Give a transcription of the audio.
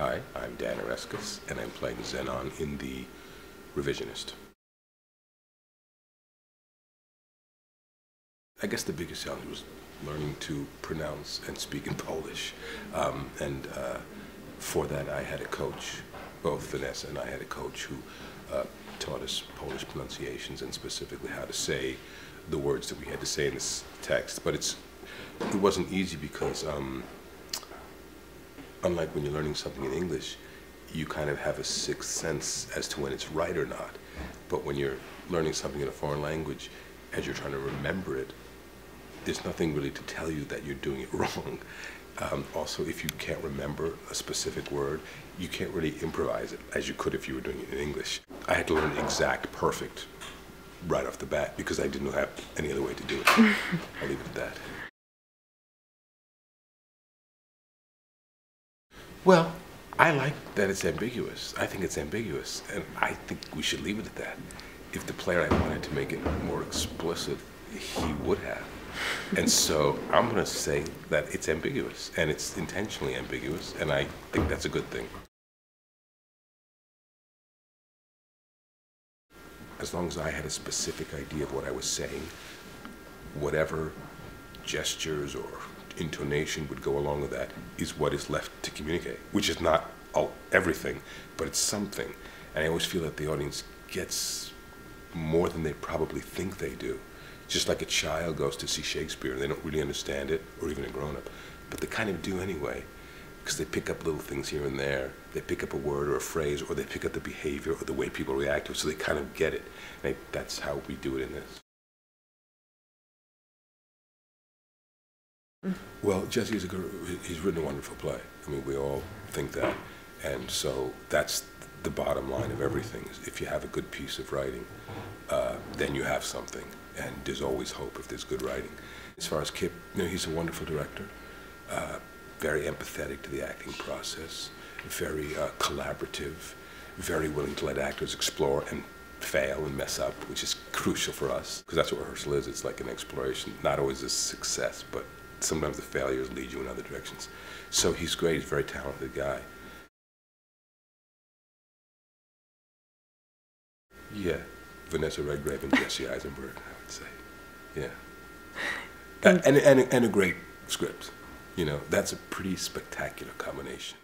Hi, I'm Dan Oreskes, and I'm playing Zenon in the Revisionist. I guess the biggest challenge was learning to pronounce and speak in Polish. For that I had a coach, both Vanessa and I had a coach who taught us Polish pronunciations and specifically how to say the words that we had to say in this text. But it wasn't easy because unlike when you're learning something in English, you kind of have a sixth sense as to when it's right or not. But when you're learning something in a foreign language, as you're trying to remember it, there's nothing really to tell you that you're doing it wrong. Also, if you can't remember a specific word, you can't really improvise it as you could if you were doing it in English. I had to learn exact perfect right off the bat because I didn't have any other way to do it. I'll leave it at that. Well, I like that it's ambiguous. I think it's ambiguous, and I think we should leave it at that. If the playwright wanted to make it more explicit, he would have. And so I'm going to say that it's ambiguous, and it's intentionally ambiguous, and I think that's a good thing. As long as I had a specific idea of what I was saying, whatever gestures or intonation would go along with that is what is left to communicate, which is not everything, but it's something. And I always feel that the audience gets more than they probably think they do. Just like a child goes to see Shakespeare and they don't really understand it, or even a grown-up, but they kind of do anyway, because they pick up little things here and there. They pick up a word or a phrase, or they pick up the behavior or the way people react to it, so they kind of get it. And that's how we do it in this. Well, Jesse he's written a wonderful play. I mean, we all think that. And so that's the bottom line of everything. Is if you have a good piece of writing, then you have something. And there's always hope if there's good writing. As far as Kip, he's a wonderful director, very empathetic to the acting process, very collaborative, very willing to let actors explore and fail and mess up, which is crucial for us, because that's what rehearsal is. It's like an exploration, not always a success, but sometimes the failures lead you in other directions. So he's great, he's a very talented guy. Yeah, Vanessa, Redgrave, and Jesse Eisenberg, I would say. Yeah. And a great script. That's a pretty spectacular combination.